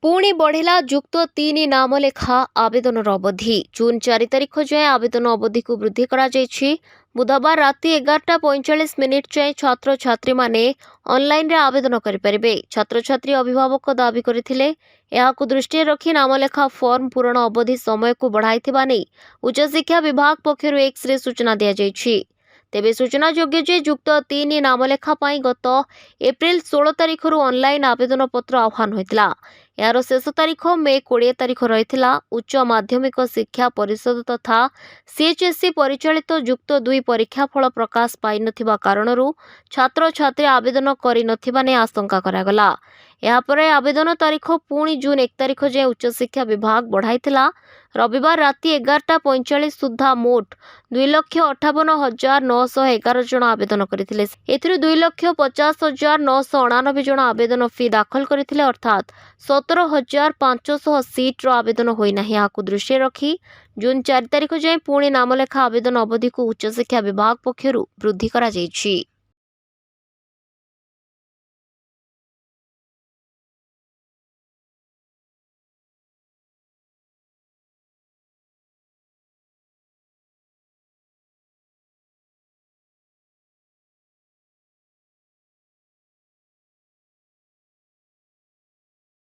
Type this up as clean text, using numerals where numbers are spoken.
पुणी बढ़िला युक्त 3 नामलेखा आवेदन अवधि जून 4 तारिख जाए आवेदन अवधि को वृद्धि करा जायछि। बुधवार राति 11:45 जाए छात्र छात्री माने ऑनलाइन रे आवेदन करें। छात्र छात्री अभिभावक दाबी करथिले एहाकु दृष्टि रखी नामलेखा फॉर्म पूरण अवधि समय को बढ़ाइथिबा नै उच्च शिक्षा विभाग पक्षरु एक्स रे सूचना दिया जायछि। तेबे सूचना योग्य जे युक्त 3 नामलेखा पाई गत एप्रिल 16 तारिख ऑनलाइन आवेदन पत्र आह्वान होइतिला। यार शेष तारीख मे 20 तारिख रही। उच्च माध्यमिक शिक्षा परिषद तथा सीएचएससी परिचालित युक्त 2 परीक्षा फल प्रकाश पाई नथिबा कारणरू छात्र छात्री आवेदन करि नथिबा ने आशंका करागला। यापरे आवेदन तारीख पुणी जून 1 तारिख जाए उच्च शिक्षा विभाग बढ़ाइथिला। रविवार राति 11:45 सुधा मोट 2,58,911 जन आवेदन करथिले। एथिरु 2,50,999 जन आवेदन फी दाखल करथिले, अर्थात 17,500 सीट रो आवेदन होई नाही। याकु दृष्टि रखी जून 4 तारिख जाए पुणी नामलेखा आवेदन अवधि को उच्च शिक्षा विभाग पक्षरु वृद्धि करा जायछि।